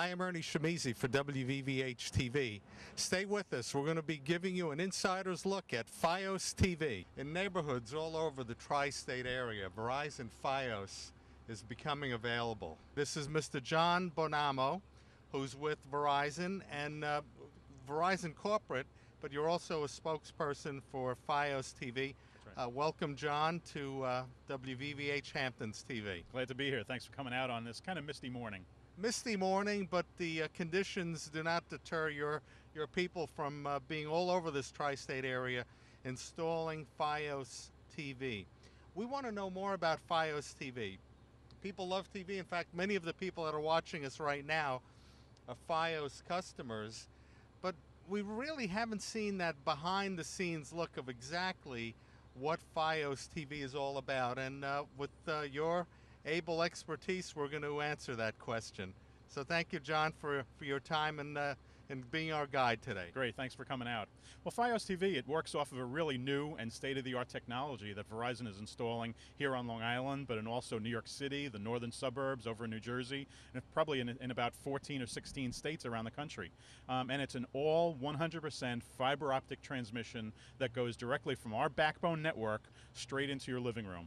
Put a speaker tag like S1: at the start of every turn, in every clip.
S1: Hi, I'm Ernie Shimizi for WVVH-TV. Stay with us. We're going to be giving you an insider's look at FiOS TV. In neighborhoods all over the tri-state area, Verizon FiOS is becoming available. This is Mr. John Bonamo, who's with Verizon and Verizon Corporate, but you're also a spokesperson for FiOS TV. Right. Welcome, John, to WVVH Hamptons TV.
S2: Glad to be here. Thanks for coming out on this kind of misty morning.
S1: Misty morning, but the conditions do not deter your people from being all over this tri-state area installing FiOS TV. We want to know more about FiOS TV. People love TV. In fact, many of the people that are watching us right now are FiOS customers, but we really haven't seen that behind-the-scenes look of exactly what FiOS TV is all about. And with your able expertise, we're going to answer that question. So thank you, John, for your time and being our guide today.
S2: Great, thanks for coming out. Well, FiOS TV, it works off of a really new and state-of-the-art technology that Verizon is installing here on Long Island, but in also New York City, the northern suburbs, over in New Jersey, and probably in about 14 or 16 states around the country. And it's an all 100% fiber-optic transmission that goes directly from our backbone network straight into your living room.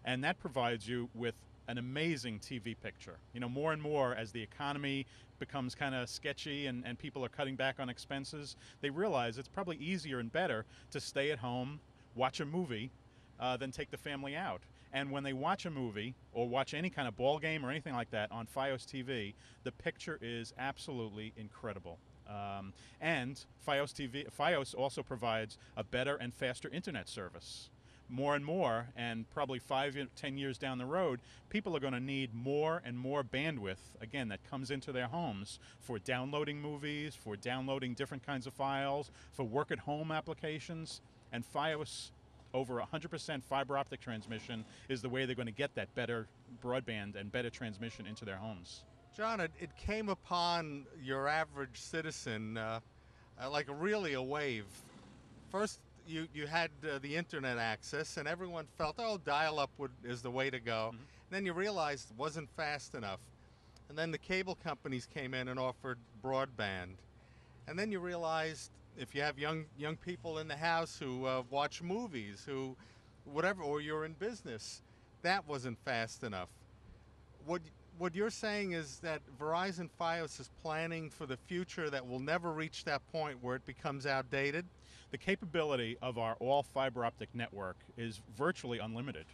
S2: And that provides you with an amazing TV picture. You know, more and more as the economy becomes kind of sketchy and people are cutting back on expenses, they realize it's probably easier and better to stay at home, watch a movie, than take the family out. And when they watch a movie or watch any kind of ball game or anything like that on FiOS TV, the picture is absolutely incredible. And FiOS also provides a better and faster internet service. More and more, and probably 5 or 10 years down the road, people are going to need more and more bandwidth, again, that comes into their homes for downloading movies, for downloading different kinds of files, for work-at-home applications. And FiOS, over 100% fiber optic transmission, is the way they're going to get that better broadband and better transmission into their homes.
S1: John, it came upon your average citizen like really a wave. First, you had the internet access, and everyone felt, oh, dial-up is the way to go. Mm-hmm. Then you realized it wasn't fast enough. And then the cable companies came in and offered broadband. And then you realized if you have young people in the house who watch movies, who whatever, or you're in business, that wasn't fast enough. What you're saying is that Verizon FiOS is planning for the future that will never reach that point where it becomes outdated?
S2: The capability of our all fiber optic network is virtually unlimited.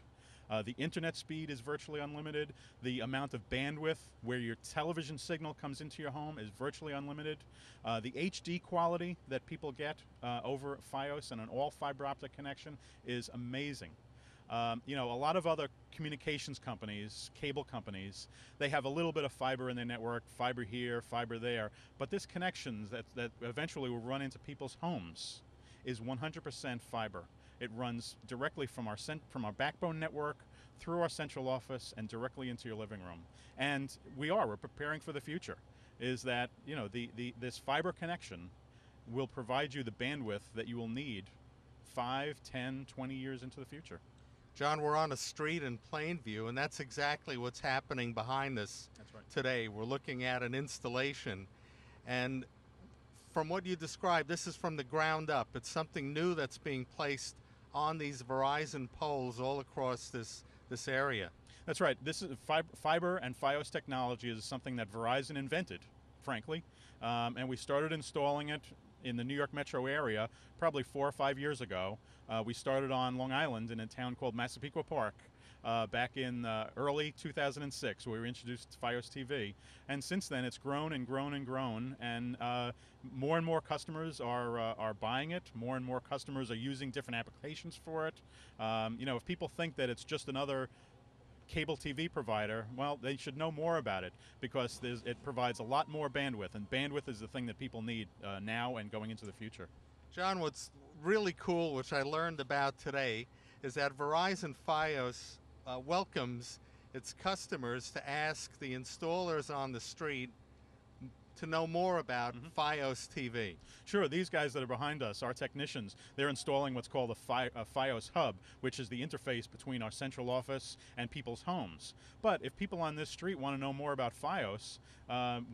S2: The internet speed is virtually unlimited. The amount of bandwidth where your television signal comes into your home is virtually unlimited. The HD quality that people get over FiOS and an all fiber optic connection is amazing. You know, a lot of other communications companies, cable companies, they have a little bit of fiber in their network, fiber here, fiber there, but this connections that eventually will run into people's homes is 100% fiber. It runs directly from our backbone network through our central office and directly into your living room. And we're preparing for the future. Is that, you know, this fiber connection will provide you the bandwidth that you will need 5, 10, 20 years into the future.
S1: John, we're on a street in Plainview, and that's exactly what's happening behind us.
S2: That's right.
S1: Today. We're looking at an installation, and from what you described, this is from the ground up. It's something new that's being placed on these Verizon poles all across this area.
S2: That's right. This is fiber and FiOS technology is something that Verizon invented, frankly, and we started installing it in the New York metro area probably 4 or 5 years ago. We started on Long Island in a town called Massapequa Park back in early 2006, where we introduced FiOS TV. And since then, it's grown and grown and grown, and more customers are buying it. More and more customers are using different applications for it. You know, if people think that it's just another cable TV provider, well, they should know more about it, because it provides a lot more bandwidth, and bandwidth is the thing that people need now and going into the future.
S1: John, what's really cool, which I learned about today, is that Verizon FiOS welcomes its customers to ask the installers on the street to know more about FiOS TV.
S2: Sure, these guys that are behind us, our technicians, they're installing what's called a FiOS hub, which is the interface between our central office and people's homes. But if people on this street want to know more about FiOS,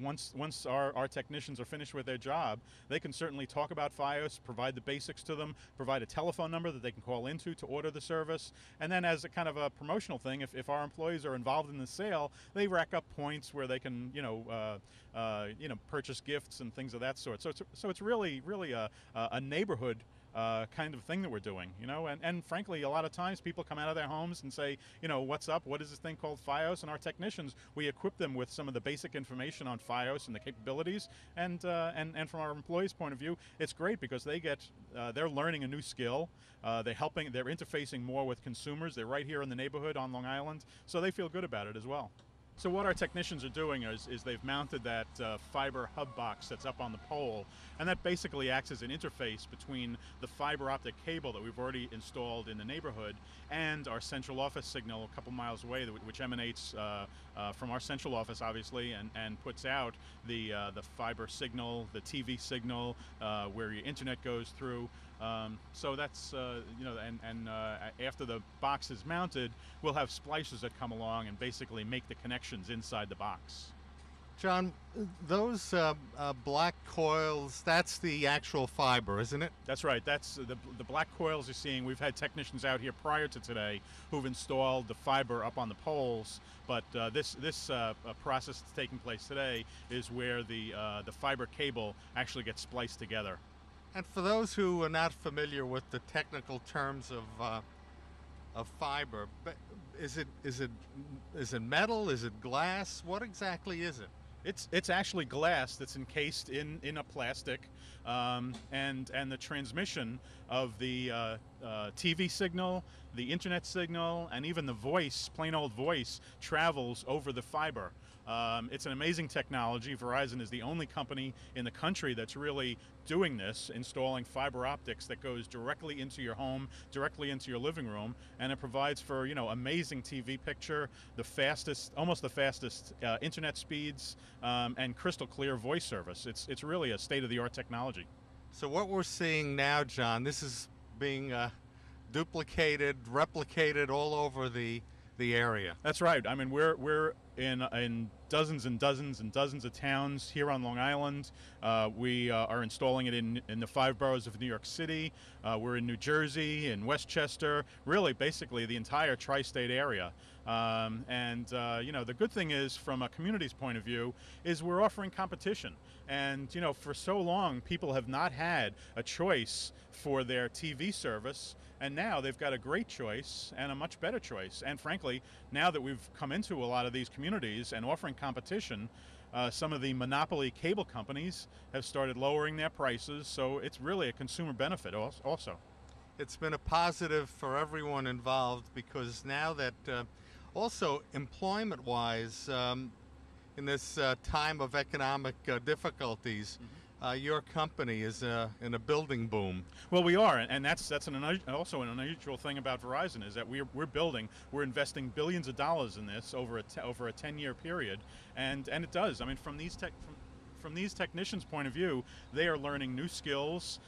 S2: once our technicians are finished with their job, they can certainly talk about FiOS, provide the basics to them, provide a telephone number that they can call into to order the service, and then as a kind of a promotional thing, if our employees are involved in the sale, they rack up points where they can, purchase gifts and things of that sort. So it's really a neighborhood kind of thing that we're doing, and frankly, a lot of times people come out of their homes and say, what's up? What is this thing called FiOS? And our technicians, we equip them with some of the basic information on FiOS and the capabilities. And from our employees' point of view, it's great because they're learning a new skill. They're interfacing more with consumers. They're right here in the neighborhood on Long Island, so they feel good about it as well. So what our technicians are doing is they've mounted that fiber hub box that's up on the pole, and that basically acts as an interface between the fiber optic cable that we've already installed in the neighborhood and our central office signal a couple miles away, which emanates from our central office, obviously, and puts out the fiber signal, the TV signal, where your internet goes through. So that's, after the box is mounted, we'll have splicers that come along and basically make the connections inside the box.
S1: John, those black coils, that's the actual fiber, isn't it?
S2: That's right. That's the black coils you're seeing. We've had technicians out here prior to today who've installed the fiber up on the poles, but this process that's taking place today is where the fiber cable actually gets spliced together.
S1: And for those who are not familiar with the technical terms of fiber, is it metal? Is it glass? What exactly is it?
S2: It's actually glass that's encased in a plastic, and the transmission of the TV signal, the internet signal, and even the voice, plain old voice, travels over the fiber. It's an amazing technology. Verizon is the only company in the country that's really doing this, installing fiber optics that goes directly into your home, directly into your living room, and it provides for amazing TV picture, almost the fastest internet speeds, and crystal clear voice service. It's really a state-of-the-art technology.
S1: So what we're seeing now, John, this is being duplicated, replicated all over the area.
S2: That's right. I mean, we're in dozens and dozens and dozens of towns here on Long Island. We are installing it in the 5 boroughs of New York City. We're in New Jersey, in Westchester, really basically the entire tri-state area. The good thing is, from a community's point of view, is we're offering competition. And for so long, people have not had a choice for their TV service, and now they've got a great choice and a much better choice. And frankly, now that we've come into a lot of these communities and offering competition, some of the monopoly cable companies have started lowering their prices, so it's really a consumer benefit also.
S1: It's been a positive for everyone involved, because now that also employment-wise, in this time of economic difficulties, your company is in a building boom.
S2: Well, we are, and that's also an unusual thing about Verizon, is that we're investing billions of dollars in this over a 10-year period, and it does. I mean, from these technicians' point of view, they are learning new skills.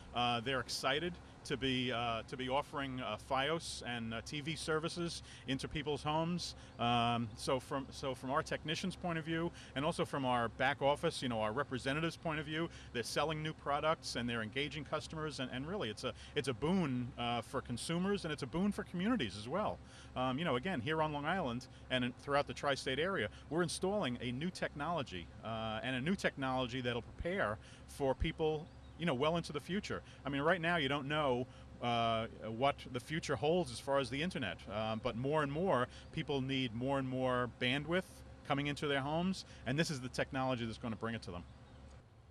S2: They're excited to be offering FiOS and TV services into people's homes. So from our technicians' point of view, and also from our back office, our representatives' point of view, they're selling new products and they're engaging customers, and really it's a boon for consumers, and it's a boon for communities as well. Again, here on Long Island and throughout the tri-state area, we're installing a new technology, and a new technology that'll prepare for people well into the future. I mean, right now you don't know what the future holds as far as the internet, but more and more people need more and more bandwidth coming into their homes, and this is the technology that's going to bring it to them.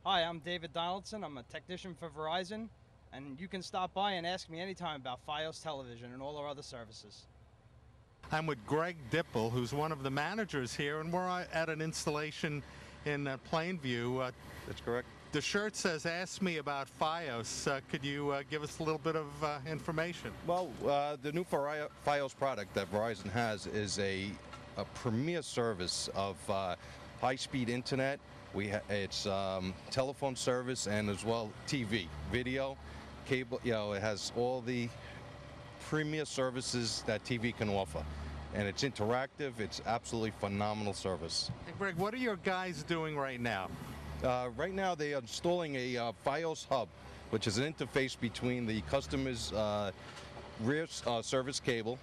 S3: Hi, I'm David Donaldson. I'm a technician for Verizon, and you can stop by and ask me anytime about FiOS television and all our other services.
S1: I'm with Greg Dipple, who's one of the managers here, and we're at an installation in Plainview.
S4: That's correct.
S1: The shirt says, "Ask me about FiOS." Could you give us a little bit of information?
S4: Well, the new FiOS product that Verizon has is a premier service of high-speed internet It's telephone service and as well TV, video, cable. You know, it has all the premier services that TV can offer, and it's interactive. It's absolutely phenomenal service.
S1: Hey, Greg, what are your guys doing right now?
S4: Right now, they are installing a FiOS hub, which is an interface between the customer's rear service cable,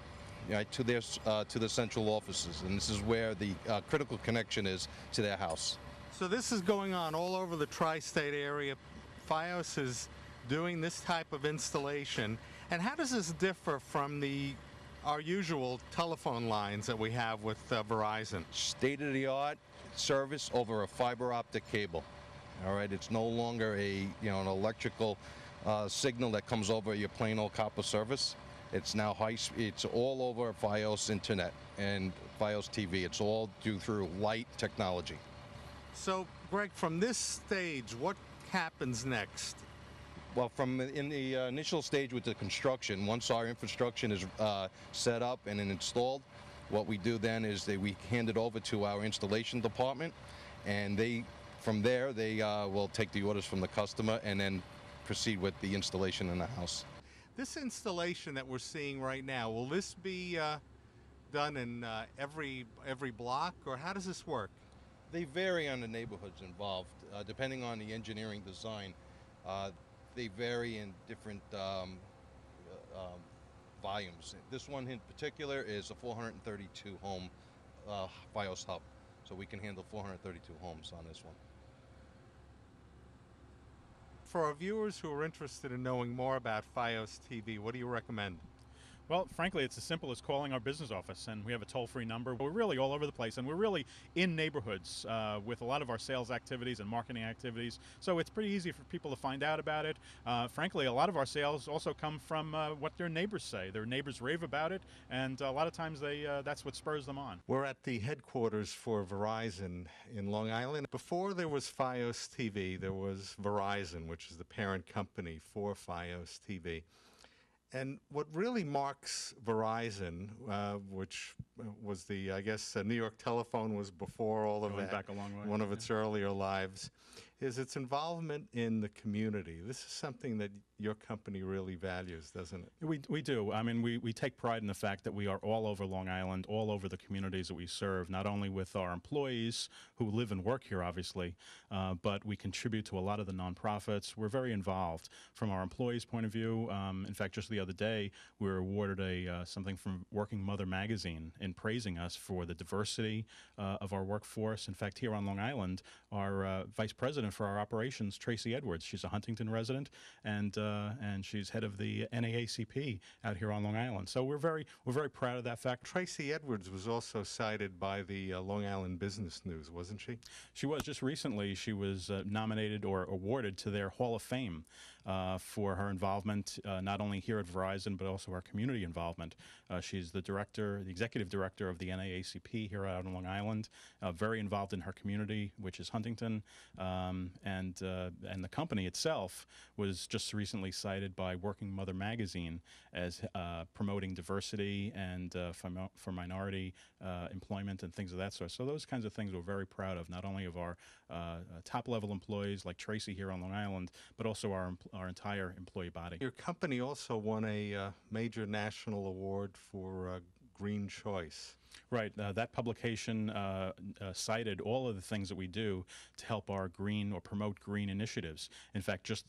S4: right, to the central offices, and this is where the critical connection is to their house.
S1: So this is going on all over the tri-state area. FiOS is doing this type of installation. And how does this differ from our usual telephone lines that we have with Verizon?
S4: State-of-the-art service over a fiber-optic cable. All right, it's no longer an electrical signal that comes over your plain old copper service. It's now it's all over FiOS Internet and FiOS TV. It's all due through light technology.
S1: So, Greg, from this stage, what happens next?
S4: Well, in the initial stage with the construction, once our infrastructure is set up and installed, what we do then is we hand it over to our installation department, and from there they will take the orders from the customer and then proceed with the installation in the house.
S1: This installation that we're seeing right now, will this be done in every block, or how does this work?
S4: They vary on the neighborhoods involved, depending on the engineering design. They vary in different volumes. This one in particular is a 432 home FiOS hub, so we can handle 432 homes on this one.
S1: For our viewers who are interested in knowing more about FiOS TV, what do you recommend?
S2: Well, frankly, it's as simple as calling our business office, and we have a toll-free number. We're really all over the place, and we're really in neighborhoods with a lot of our sales activities and marketing activities, so it's pretty easy for people to find out about it. Frankly, a lot of our sales also come from what their neighbors say. Their neighbors rave about it, and a lot of times that's what spurs them on.
S1: We're at the headquarters for Verizon in Long Island. Before there was FiOS TV, there was Verizon, which is the parent company for FiOS TV. And what really marks Verizon, which was I guess New York Telephone was before all of
S2: Going
S1: that,
S2: back a long way.
S1: one of its earlier lives, is its involvement in the community. This is something that your company really values, doesn't it?
S2: We do. I mean, we take pride in the fact that we are all over Long Island, all over the communities that we serve, not only with our employees who live and work here, obviously, but we contribute to a lot of the nonprofits. We're very involved from our employees' point of view. In fact, just the other day, we were awarded something from Working Mother magazine in praising us for the diversity of our workforce. In fact, here on Long Island, our vice president for our operations, Tracy Edwards, she's a Huntington resident, and she's head of the NAACP out here on Long Island. So we're very proud of that fact.
S1: Tracy Edwards was also cited by the Long Island Business News, wasn't she?
S2: She was. Just recently, she was nominated or awarded to their Hall of Fame for her involvement not only here at Verizon, but also our community involvement. She's the executive director of the NAACP here out on Long Island, very involved in her community, which is Huntington, and the company itself was just recently cited by Working Mother magazine as promoting diversity and for minority employment and things of that sort. So those kinds of things we're very proud of, not only of our top-level employees like Tracy here on Long Island, but also our entire employee body.
S1: Your company also won a major national award for Green Choice.
S2: Right. That publication cited all of the things that we do to help our green or promote green initiatives. In fact, just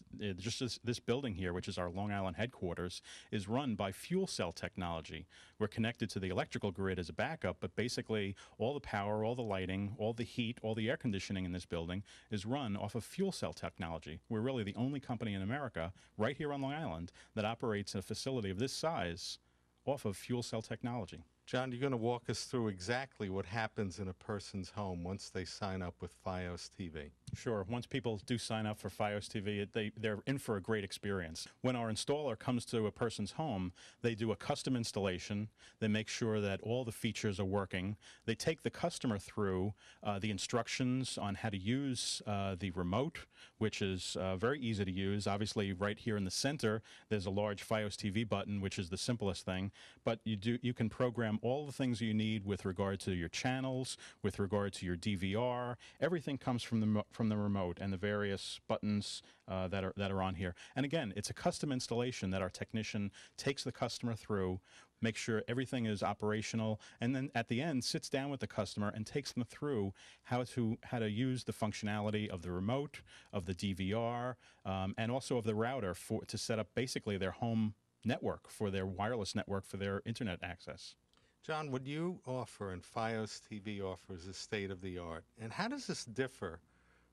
S2: this building here, which is our Long Island headquarters, is run by fuel cell technology. We're connected to the electrical grid as a backup, but basically all the power, all the lighting, all the heat, all the air conditioning in this building is run off of fuel cell technology. We're really the only company in America right here on Long Island that operates a facility of this size off of fuel cell technology.
S1: John, you're going to walk us through exactly what happens in a person's home once they sign up with FiOS TV.
S2: Sure. Once people do sign up for FiOS TV, they're in for a great experience. When our installer comes to a person's home, they do a custom installation. They make sure that all the features are working. They take the customer through the instructions on how to use the remote, which is very easy to use. Obviously, right here in the center, there's a large FiOS TV button, which is the simplest thing. But you can program from all the things you need with regard to your channels, with regard to your DVR. Everything comes from the remote and the various buttons that are on here. And again, it's a custom installation that our technician takes the customer through, makes sure everything is operational, and then at the end sits down with the customer and takes them through how to use the functionality of the remote, of the DVR, and also of the router to set up basically their home network, for their wireless network, for their internet access.
S1: John, what you offer and FiOS TV offers is state-of-the-art. And how does this differ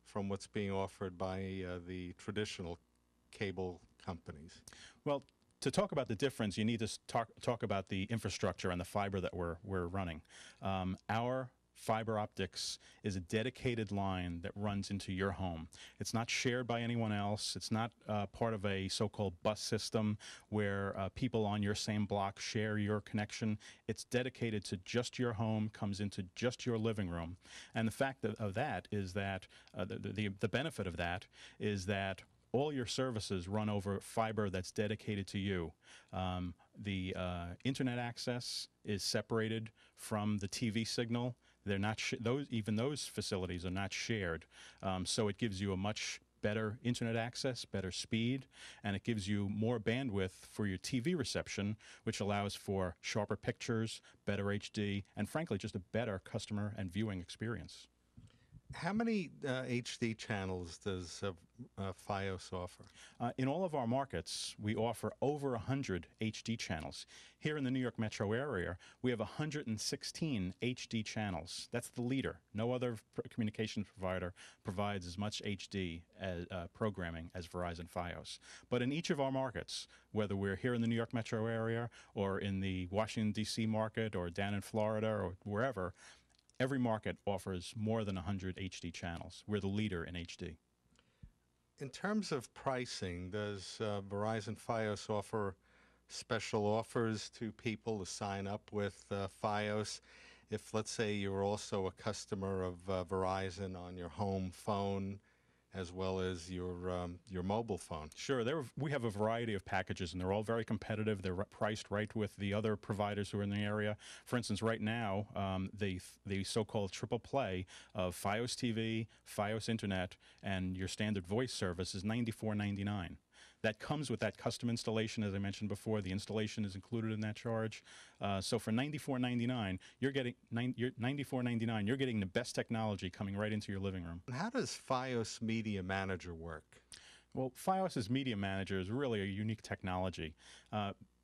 S1: from what's being offered by the traditional cable companies?
S2: Well, to talk about the difference, you need to talk about the infrastructure and the fiber that we're running. Our fiber optics is a dedicated line that runs into your home. It's not shared by anyone else. It's not part of a so-called bus system where people on your same block share your connection. It's dedicated to just your home, comes into just your living room. And the fact of that is that the benefit of that is that all your services run over fiber that's dedicated to you. The internet access is separated from the TV signal. They're not even those facilities are not shared. So it gives you a much better internet access, better speed, and it gives you more bandwidth for your TV reception, which allows for sharper pictures, better HD, and frankly, just a better customer and viewing experience.
S1: How many HD channels does FiOS offer?
S2: In all of our markets, we offer over 100 HD channels. Here in the New York metro area, we have 116 HD channels. That's the leader. No other communications provider provides as much HD programming as Verizon FiOS. But in each of our markets, whether we're here in the New York metro area or in the Washington, D.C. market or down in Florida or wherever, every market offers more than 100 HD channels. We're the leader in HD.
S1: In terms of pricing, does Verizon FiOS offer special offers to people to sign up with FiOS? If, let's say, you're also a customer of Verizon on your home phone as well as your mobile phone.
S2: Sure, we have a variety of packages, and they're all very competitive. They're priced right with the other providers who are in the area. For instance, right now, the so-called triple play of FiOS TV, FiOS Internet, and your standard voice service is $94.99. That comes with that custom installation, as I mentioned before. The installation is included in that charge. So for $94.99, you're getting you're getting the best technology coming right into your living room.
S1: How does FiOS Media Manager work?
S2: Well, FiOS's Media Manager is really a unique technology.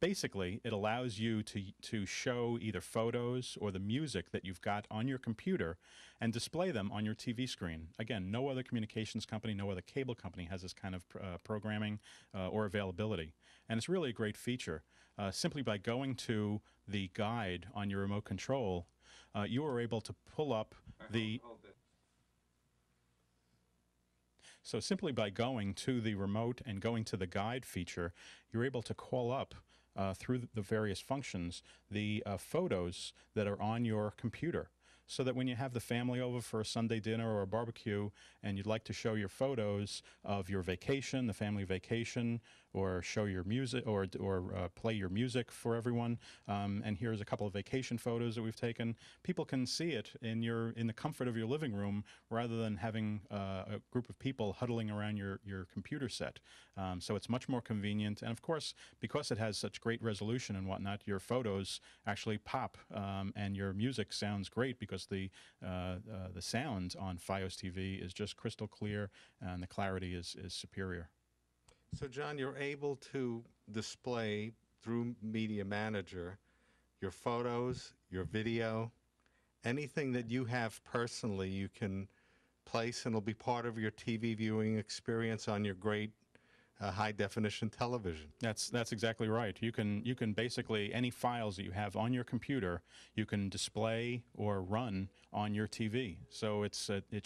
S2: Basically, it allows you to show either photos or the music that you've got on your computer and display them on your TV screen. Again, no other communications company, no other cable company has this kind of programming or availability. And it's really a great feature. Simply by going to the guide on your remote control, you are able to pull up the... So simply by going to the remote and going to the guide feature, you're able to call up through the various functions the photos that are on your computer, so that when you have the family over for a Sunday dinner or a barbecue and you'd like to show your photos of your vacation, the family vacation, or show your music or play your music for everyone, and here's a couple of vacation photos that we've taken, people can see it in the comfort of your living room rather than having a group of people huddling around your computer set. So it's much more convenient, and of course, because it has such great resolution and whatnot, your photos actually pop, and your music sounds great because the sound on FiOS TV is just crystal clear and the clarity is superior.
S1: So, John, you're able to display through Media Manager your photos, your video, anything that you have personally you can place and it'll be part of your TV viewing experience on your great high-definition television.
S2: That's exactly right. You can basically, any files that you have on your computer, you can display or run on your TV. So it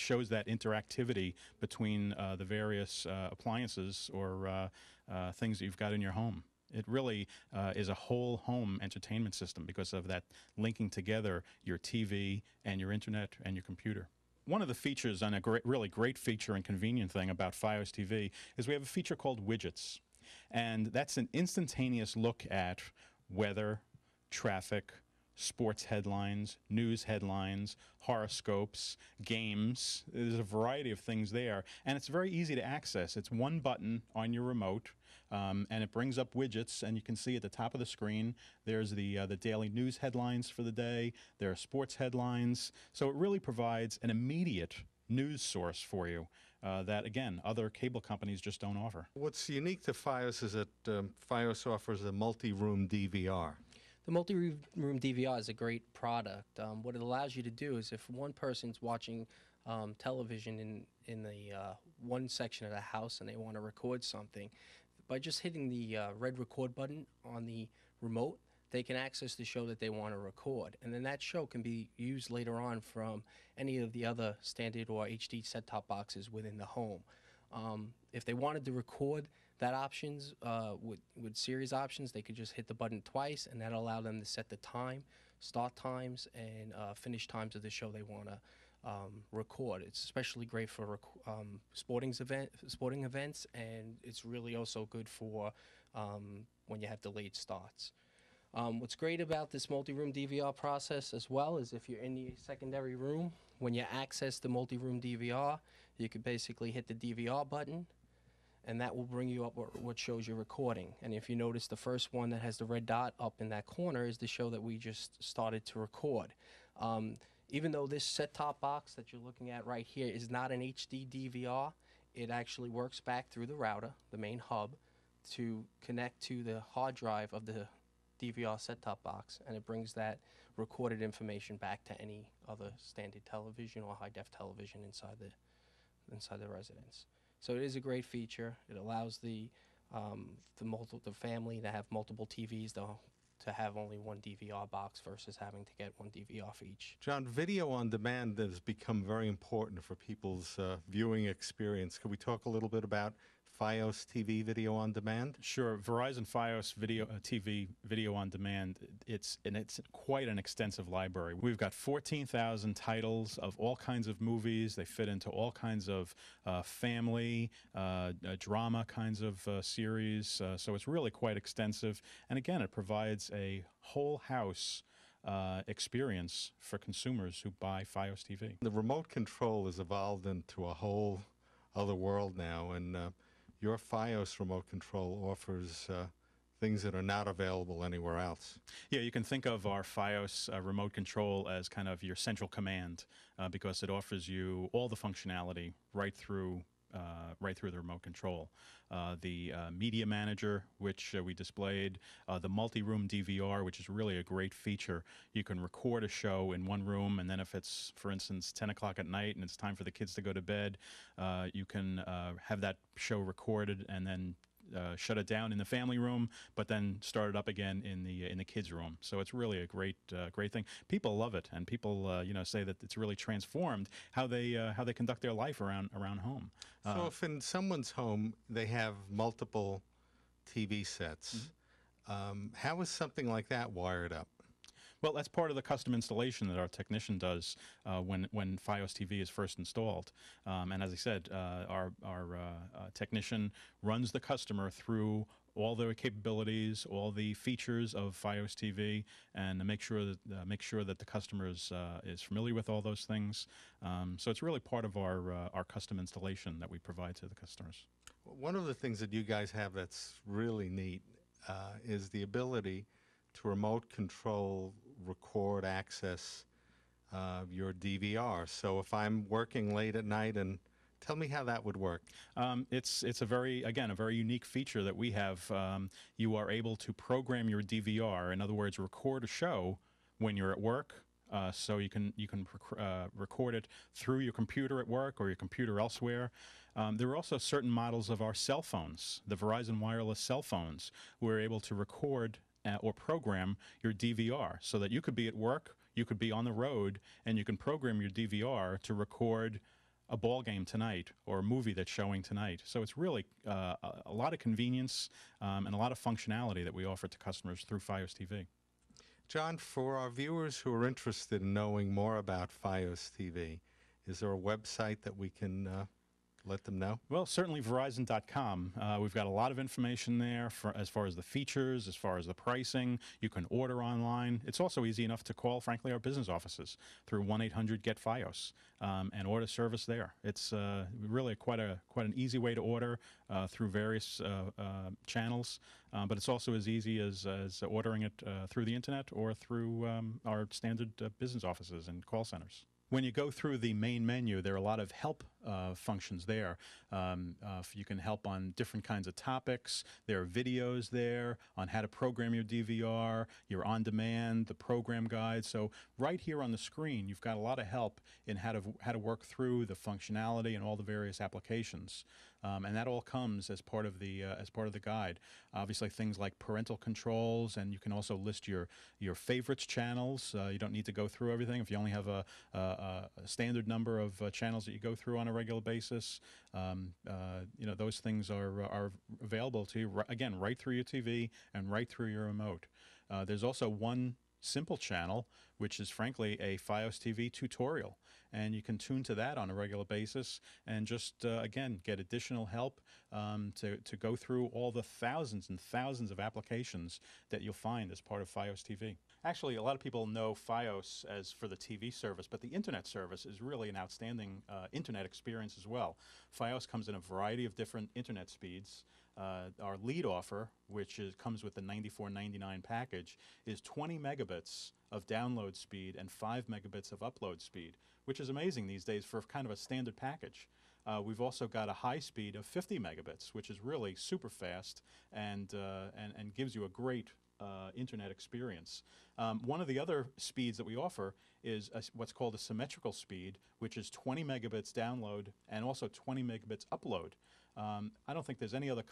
S2: shows that interactivity between the various appliances or things that you've got in your home. It really is a whole home entertainment system because of that linking together your TV and your internet and your computer. One of the features, and a really great feature and convenient thing about FiOS TV, is we have a feature called widgets. And that's an instantaneous look at weather, traffic, sports headlines, news headlines, horoscopes, games. There's a variety of things there, and it's very easy to access. It's one button on your remote, and it brings up widgets, and you can see at the top of the screen there's the daily news headlines for the day. There are sports headlines, so it really provides an immediate news source for you that, again, other cable companies just don't offer.
S1: What's unique to FiOS is that FiOS offers a multi-room DVR.
S5: The multi-room DVR is a great product. What it allows you to do is if one person's watching television in the one section of the house and they want to record something, by just hitting the red record button on the remote, they can access the show that they want to record. And then that show can be used later on from any of the other standard or HD set-top boxes within the home. If they wanted to record that options with series options, they could just hit the button twice, and that'll allow them to set the time, start times, and finish times of the show they want to record. It's especially great for sporting events, and it's really also good for when you have delayed starts. What's great about this multi-room DVR process as well is if you're in the secondary room, when you access the multi-room DVR, you could basically hit the DVR button, and that will bring you up what shows you're recording. And if you notice, the first one that has the red dot up in that corner is the show that we just started to record. Even though this set-top box that you're looking at right here is not an HD DVR, it actually works back through the router, the main hub, to connect to the hard drive of the DVR set-top box, and it brings that recorded information back to any other standard television or high-def television inside the residence. So it is a great feature. It allows the family to have multiple TVs to have only one DVR box versus having to get one DVR for each.
S1: John, video on demand has become very important for people's viewing experience. Could we talk a little bit about FiOS TV video on demand?
S2: Sure. Verizon FiOS TV video on demand, it's quite an extensive library. We've got 14,000 titles of all kinds of movies. They fit into all kinds of family, drama kinds of series. So it's really quite extensive. And again, it provides a whole house experience for consumers who buy FiOS TV.
S1: The remote control has evolved into a whole other world now, and your FiOS remote control offers things that are not available anywhere else.
S2: Yeah, you can think of our FiOS remote control as kind of your central command because it offers you all the functionality right through the remote control. The media manager, which we displayed, the multi-room DVR, which is really a great feature. You can record a show in one room, and then if it's, for instance, 10 o'clock at night and it's time for the kids to go to bed, you can have that show recorded and then shut it down in the family room, but then start it up again in the kids' room. So it's really a great thing. People love it, and people say that it's really transformed how they conduct their life around home.
S1: So if in someone's home they have multiple TV sets, how is something like that wired up?
S2: Well, that's part of the custom installation that our technician does when FiOS TV is first installed. And as I said, our technician runs the customer through all the capabilities, all the features of FiOS TV, and to make sure that the customer is familiar with all those things. So it's really part of our custom installation that we provide to the customers.
S1: One of the things that you guys have that's really neat is the ability to remote control, record, access your DVR. So if I'm working late at night, and tell me how that would work.
S2: It's a very unique feature that we have. You are able to program your DVR. In other words, record a show when you're at work. So you can record it through your computer at work or your computer elsewhere. There are also certain models of our cell phones, the Verizon wireless cell phones. We're able to record or program your DVR so that you could be at work, you could be on the road, and you can program your DVR to record a ball game tonight or a movie that's showing tonight. So it's really a lot of convenience and a lot of functionality that we offer to customers through FiOS TV.
S1: John, for our viewers who are interested in knowing more about FiOS TV, is there a website that we can let them know?
S2: Well, certainly Verizon.com. We've got a lot of information there as far as the features, as far as the pricing. You can order online. It's also easy enough to call, frankly, our business offices through 1-800-GET-FiOS and order service there. It's really quite an easy way to order through various channels, but it's also as easy as ordering it through the internet or through our standard business offices and call centers. When you go through the main menu, there are a lot of help functions there. You can help on different kinds of topics. There are videos there on how to program your DVR, your on-demand, the program guide. So right here on the screen, you've got a lot of help in how to work through the functionality and all the various applications. And that all comes as part of the guide. Obviously, things like parental controls, and you can also list your favorites channels. You don't need to go through everything. If you only have a standard number of channels that you go through on a regular basis, those things are available to you again right through your TV and right through your remote. There's also one simple channel, which is frankly a FiOS TV tutorial. And you can tune to that on a regular basis and just, again, get additional help to go through all the thousands and thousands of applications that you'll find as part of FiOS TV. Actually, a lot of people know FiOS as for the TV service, but the internet service is really an outstanding internet experience as well. FiOS comes in a variety of different internet speeds. Our lead offer, which comes with the $94.99 package, is 20 megabits of download speed and 5 megabits of upload speed, which is amazing these days for kind of a standard package. We've also got a high speed of 50 megabits, which is really super fast and gives you a great internet experience. One of the other speeds that we offer is what's called a symmetrical speed, which is 20 megabits download and also 20 megabits upload. I don't think there's any other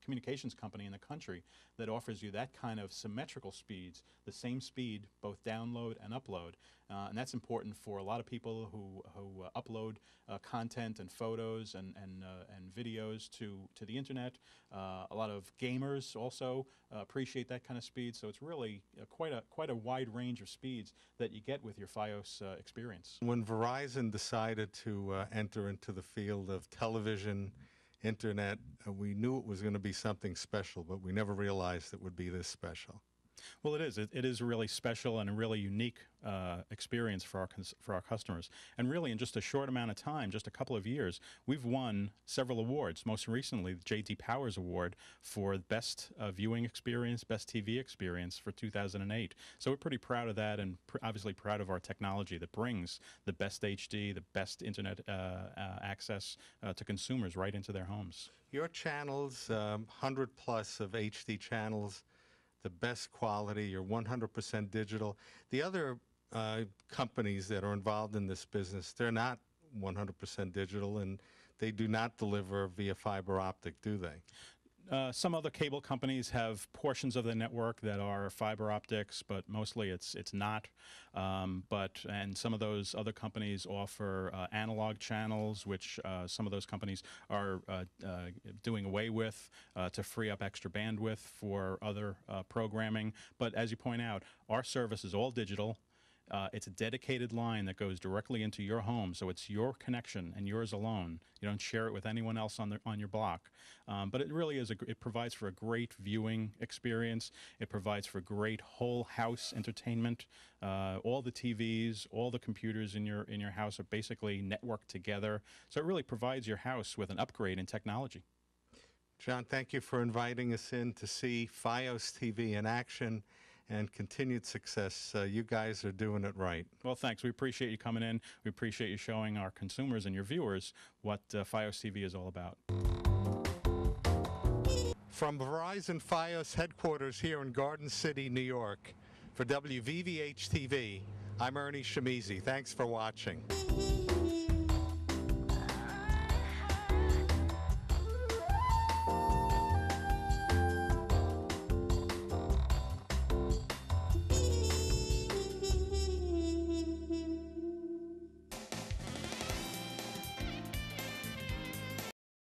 S2: communications company in the country that offers you that kind of symmetrical speeds, the same speed, both download and upload. And that's important for a lot of people who upload content and photos and videos to the internet. A lot of gamers also appreciate that kind of speed. So it's really quite a wide range of speeds that you get with your FiOS experience.
S1: When Verizon decided to enter into the field of television, internet, we knew it was going to be something special, but we never realized it would be this special.
S2: Well, it is. It is really special and a really unique experience for our customers. And really, in just a short amount of time, just a couple of years, we've won several awards. Most recently, the J.D. Powers Award for Best Viewing Experience, Best TV Experience for 2008. So we're pretty proud of that, and obviously proud of our technology that brings the best HD, the best internet access to consumers right into their homes.
S1: Your channels, 100 plus of HD channels, the best quality, you're 100% digital. The other companies that are involved in this business, they're not 100% digital, and they do not deliver via fiber optic, do they?
S2: Some other cable companies have portions of the network that are fiber optics, but mostly it's not. And some of those other companies offer analog channels, which some of those companies are doing away with to free up extra bandwidth for other programming. But as you point out, our service is all digital. It's a dedicated line that goes directly into your home, so it's your connection and yours alone. You don't share it with anyone else on your block. But it really is it provides for a great viewing experience. It provides for great whole house entertainment. All the TVs, all the computers in your house are basically networked together. So it really provides your house with an upgrade in technology.
S1: John, thank you for inviting us in to see FiOS TV in action. And continued success. You guys are doing it right.
S2: Well, thanks. We appreciate you coming in. We appreciate you showing our consumers and your viewers what FiOS TV is all about.
S1: From Verizon FiOS headquarters here in Garden City, New York, for WVVH-TV, I'm Ernie Shimizi. Thanks for watching.